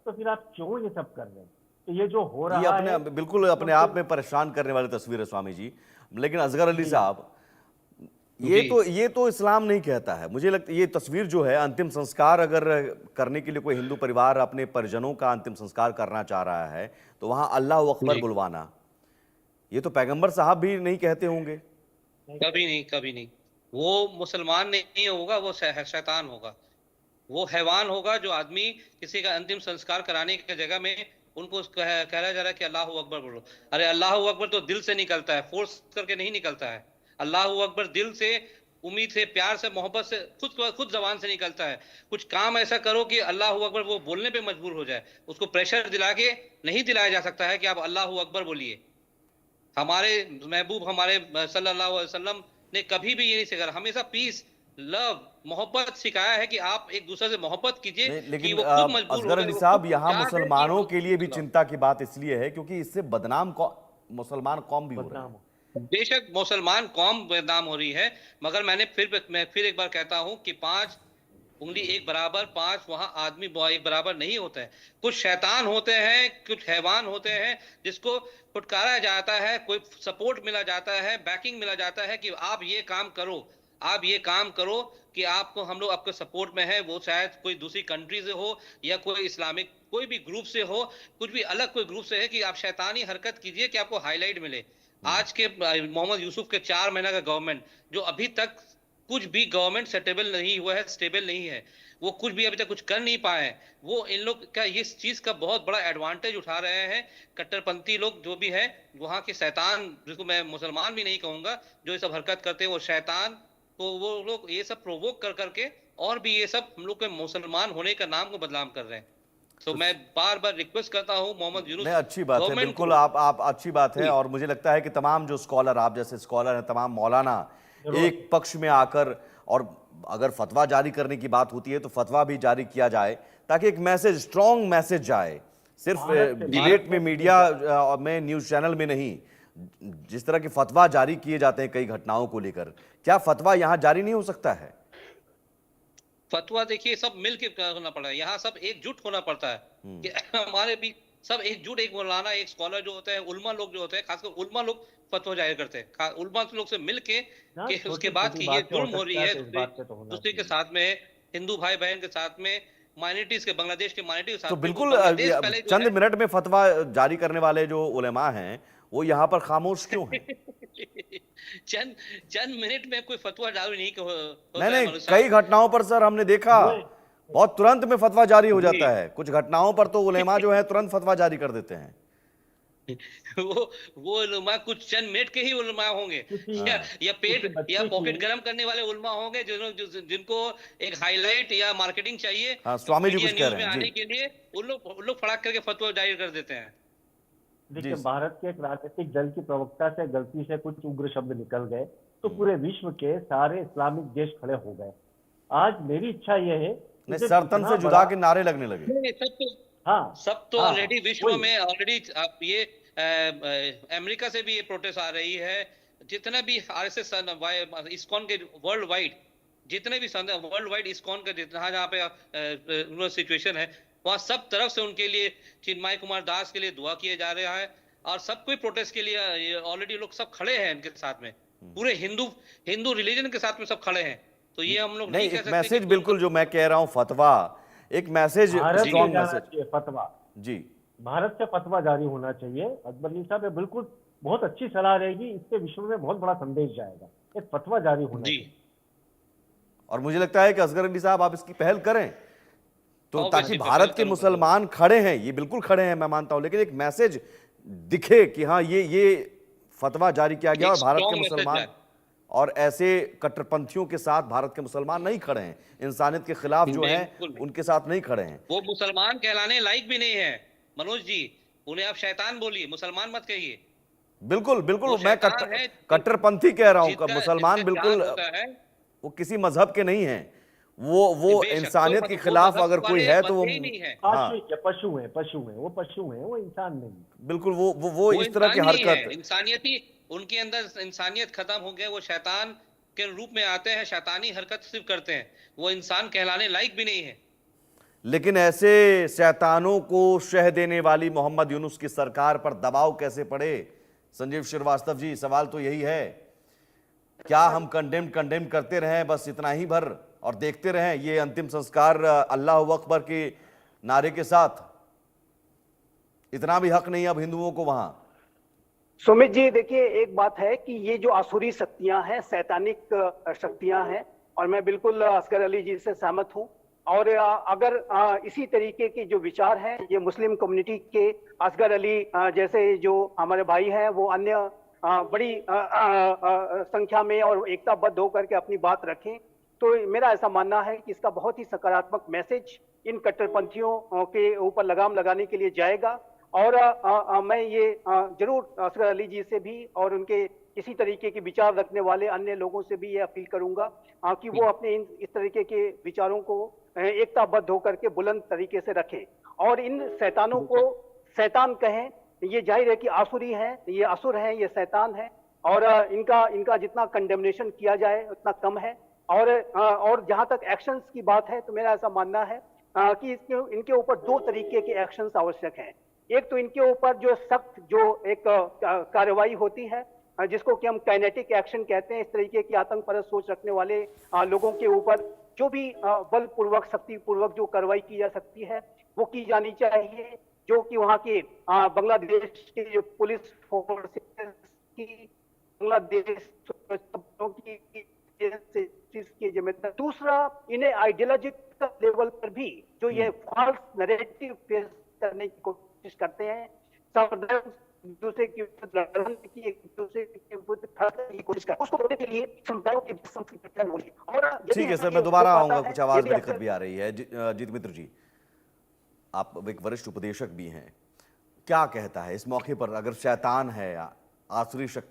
तो फिर आप क्यों ये सब कर रहे हैं? तो ये जो हो ये रहा है, बिल्कुल तो अपने फिर आप में परेशान करने वाली तस्वीर है स्वामी जी। लेकिन असगर अली जी, साहब, जी ये तो इस्लाम नहीं कहता है। मुझे लगता है ये तस्वीर जो है, अंतिम संस्कार अगर करने के लिए कोई हिंदू परिवार अपने परिजनों का अंतिम संस्कार करना चाह रहा है, तो वहां अल्लाह अकबर जी, बुलवाना, ये तो पैगंबर साहब भी नहीं कहते होंगे। नहीं कभी नहीं, कभी नहीं। वो मुसलमान नहीं होगा, वो शैतान होगा। वो हैवान होगा जो आदमी किसी का अंतिम संस्कार कराने की जगह में उनको कहला जा रहा है कि अल्लाह अकबर बोलो। अरे अल्लाह अकबर तो दिल से निकलता है, फोर्स करके नहीं निकलता है। अल्लाह अकबर दिल से, उम्मीद से, प्यार से, मोहब्बत से, खुद जबान से निकलता है। कुछ काम ऐसा करो कि अल्लाह अकबर वो बोलने पे मजबूर हो जाए। उसको प्रेशर दिला के नहीं दिलाया जा सकता है कि आप अल्लाह अकबर बोलिए। हमारे महबूब, हमारे सल्लल्लाहु अलैहि वसल्लम ने कभी भी ये नहीं सिखाया, हमेशा पीस, लव, मोहब्बत सिखाया है कि आप एक दूसरे से मोहब्बत कीजिए, नहीं, कि लेकिन वो खुद मजबूर हो असगर जाए, अली वो खुद साहब, यहाँ चाह दे कि मुसलमानों के लिए भी चलो। चिंता की बात इसलिए है क्योंकि इससे बदनाम मुसलमान कौम भी हो रहे बदनाम हैं। हो। बेशक मुसलमान कौम बदनाम हो रही है, मगर मैं फिर एक बार कहता हूं कि 5 उंगली एक बराबर, 5 वहां आदमी एक बराबर नहीं होते हैं। कुछ शैतान होते हैं, कुछ हैवान होते हैं, जिसको फुटकारा जाता है, कोई सपोर्ट मिला जाता है, बैकिंग मिला जाता है कि आप ये काम करो, आप ये काम करो, कि आपको, हम लोग आपके सपोर्ट में है। वो शायद कोई दूसरी कंट्री से हो या कोई इस्लामिक कोई भी ग्रुप से हो, कुछ भी अलग कोई ग्रुप से है, कि आप शैतानी हरकत कीजिए कि आपको हाईलाइट मिले। आज के मोहम्मद यूसुफ के 4 महीना का गवर्नमेंट, जो अभी तक कुछ भी गवर्नमेंट सेटेबल नहीं हुआ है, स्टेबल नहीं है, वो कुछ भी अभी तक कुछ कर नहीं पाए हैं। वो इन लोग का इस चीज का बहुत बड़ा एडवांटेज उठा रहे हैं। कट्टरपंथी लोग जो भी है, वहां के शैतान, जिसको मैं मुसलमान भी नहीं कहूंगा, जो ये सब हरकत करते हैं वो शैतान, तो वो लोग ये सब प्रोवोक कर करके और भी ये सब हम लोग के मुसलमान होने का नाम को बदनाम कर रहे हैं। तो मैं बार बार रिक्वेस्ट करता हूँ मोहम्मद नहीं, यूनुस अच्छी बात है, गवर्नमेंट बिल्कुल को। आप अच्छी बात है। और मुझे लगता है कि तमाम जो स्कॉलर, आप जैसे स्कॉलर हैं, तमाम मौलाना जरूरत एक पक्ष में आकर, और अगर फतवा जारी करने की बात होती है तो फतवा भी जारी किया जाए, ताकि एक मैसेज, स्ट्रॉन्ग मैसेज जाए, सिर्फ डिबेट में, मीडिया में, न्यूज चैनल में नहीं। जिस तरह के फतवा जारी किए जाते हैं कई घटनाओं को लेकर, क्या फतवा यहां जारी नहीं हो सकता है? फतवा देखिए सब मिल के करना पड़ा है, यहाँ सब एकजुट होना पड़ता है कि हमारे भी सब एकजुट, एक मौलाना, एक स्कॉलर जो होते हैं, उलमा लोग जो होते हैं, खासकर उलमा लोग फतवा जाहिर करते हैं, उलमा लोग से मिल के, ना, कि उसके छोटी बाद छोटी कि ये बात से हो जुर्म हो रही सकता है, है तो इस दूसरे बात पे तो होना दूसरे के चाहिए। साथ में, हिंदू भाई बहन के साथ में, माइनॉरिटीज के, बांग्लादेश के माइनॉरिटी के तो साथ में, वो बिल्कुल बांग्लादेश पहले जो चंद मिनट में फतवा जारी करने वाले जो उलेमा हैं, वो यहां पर खामोश क्यों हैं? है चंद चंद मिनट में कोई फतवा जारी नहीं नहीं होता है नहीं, मौलवी कई साहब। घटनाओं पर सर हमने देखा, वो बहुत तुरंत में फतवा जारी हो जी जाता है। कुछ घटनाओं पर तो उलेमा जो है तुरंत फतवा जारी कर देते हैं। वो वो उलमा कुछ चंद मिनट के ही उलमा होंगे, किसी हाँ, या किसी पेट या बच्चे की, पॉकेट गरम करने वाले उलमा होंगे, जिनको एक हाईलाइट या मार्केटिंग चाहिए हाँ, स्वामी जी मीडिया कुछ कह न्यूज रहे में हैं जी। आने के लिए, उन लोग फड़ाक करके फतवा जारी कर देते हैं। जी, देखिए, भारत के एक राजनीतिक दल की प्रवक्ता से गलती से कुछ उग्र शब्द निकल गए तो पूरे विश्व के सारे इस्लामिक देश खड़े हो गए। आज मेरी इच्छा यह है कि नहीं, जब सरतन इतना से जुदा बड़ा, के नारे लगने लगे। नहीं, हाँ सब तो हाँ हाँ, ऑलरेडी विश्व वही, में ऑलरेडी, आप ये अमेरिका से भी ये प्रोटेस्ट आ रही है। जितना भी आरएसएस, इस्कॉन के वर्ल्ड वाइड, जितने भी वर्ल्ड वाइड इस्कॉन का जितना जहाँ पे सिचुएशन है, वहाँ सब तरफ से उनके लिए, चिन्मय कुमार दास के लिए दुआ किए जा रहा है, और सब कोई प्रोटेस्ट के लिए ऑलरेडी लोग सब खड़े हैं इनके साथ में, पूरे हिंदू हिंदू रिलीजन के साथ में सब खड़े हैं। तो ये हम लोग नहीं, नहीं कह एक सकते कि मैसेज, कोई बिल्कुल जो मैं कह रहा हूं, फतवा, एक मैसेज, भारत से स्ट्रॉन्ग जाना मैसेज। चाहिए फतवा। जी, भारत से फतवा जारी होना चाहिए। अकबर अली साहब, ये बिल्कुल बहुत अच्छी सलाह रहेगी, इससे विश्व में बहुत बड़ा संदेश जाएगा। एक फतवा जारी होना जी, चाहिए। और मुझे लगता है कि असगर अली साहब आप इसकी पहल करें, तो ताकि ऑब्वियसली मैं पहल भारत के करूंगा जरूर। मुसलमान खड़े हैं, ये बिल्कुल खड़े हैं, मैं मानता हूं, लेकिन एक मैसेज दिखे कि हाँ, ये फतवा जारी किया गया एक और भारत के स्ट्रॉन्ग मैसेज मुसलमान, जाए। और ऐसे कट्टरपंथियों के साथ भारत के मुसलमान नहीं खड़े हैं, इंसानियत के खिलाफ जो हैं बिल्कुल नहीं, उनके साथ नहीं खड़े हैं। वो मुसलमान कहलाने लायक भी नहीं है मनोज जी। उन्हें आप शैतान बोलिए, मुसलमान मत कहिए। बिल्कुल वो बिल्कुल, मैं शैतान है कट्टरपंथी कह रहा हूं, जिसका मुसलमान बिल्कुल, चार्ज होता है। वो किसी मजहब के नहीं हैं, वो बेशक इंसानियत के वो खिलाफ मजहब अगर कोई वाले है तो वो, बनते ही नहीं है। हाँ, पशु है, पशु है, पशु है, वो पशु है, वो इंसान नहीं। बिल्कुल, वो वो इस तरह की इंसान नहीं है, हरकत। इंसानियत ही उनके अंदर, इंसानियत खत्म हो गया। वो शैतान के रूप में आते हैं, शैतानी हरकत सिर्फ करते हैं, वो इंसान कहलाने लायक भी नहीं है। लेकिन ऐसे शैतानों को शह देने वाली मोहम्मद यूनुस की सरकार पर दबाव कैसे पड़े? संजीव श्रीवास्तव जी, सवाल तो यही है। क्या हम कंडेम करते रहें बस इतना ही भर और देखते रहें ये अंतिम संस्कार अल्लाह अकबर के नारे के साथ? इतना भी हक नहीं अब हिंदुओं को वहां। सुमित जी, देखिए, एक बात है कि ये जो आसुरी शक्तियां हैं, सैतानिक शक्तियां हैं, और मैं बिल्कुल असगर अली जी से सहमत हूं। और अगर इसी तरीके के जो विचार हैं ये मुस्लिम कम्युनिटी के, असगर अली जैसे जो हमारे भाई हैं, वो अन्य बड़ी संख्या में और एकताबद्ध होकर के अपनी बात रखें, तो मेरा ऐसा मानना है कि इसका बहुत ही सकारात्मक मैसेज इन कट्टरपंथियों के ऊपर लगाम लगाने के लिए जाएगा। और मैं ये जरूर असगर अली जी से भी और उनके इसी तरीके के विचार रखने वाले अन्य लोगों से भी ये अपील करूंगा कि वो अपने इस तरीके के विचारों को एकताबद्ध होकर के बुलंद तरीके से रखें, और इन शैतानों को शैतान कहें, ये जाहिर है कि आसुरी है, ये असुर है, ये शैतान है, और इनका जितना कंडेमनेशन किया जाए उतना कम है। और जहां तक एक्शंस की बात है, तो मेरा ऐसा मानना है कि इनके ऊपर दो तरीके के एक्शंस आवश्यक हैं। एक तो इनके ऊपर जो सख्त जो एक कार्रवाई होती है, जिसको कि हम काइनेटिक एक्शन कहते हैं, इस तरीके की आतंकपरस्त सोच रखने वाले लोगों के ऊपर जो भी बलपूर्वक, शक्तिपूर्वक जो कार्रवाई की जा सकती है वो की जानी चाहिए। जो कि वहां के बांग्लादेश के जो पुलिस फोर्सेस की, बांग्लादेश की जिम्मेदारी। दूसरा, इन्हें आइडियोलॉजिकल लेवल पर भी जो ये फॉल्स नैरेटिव पेश करने की कोशिश करते हैं, दूसरे की एक दूसरे के विरुद्ध खड़े की कोशिश करते हैं, उसको रोकने के लिए समुदायों के और ठीक है सर, मैं दोबारा आऊंगा, कुछ आवाज में दिक्कत भी आ रही है। जीत मित्र जी, आप एक वरिष्ठ उपदेशक भी हैं, क्या कहता है इस मौके पर, अगर शैतान है, आसुरी शक्ति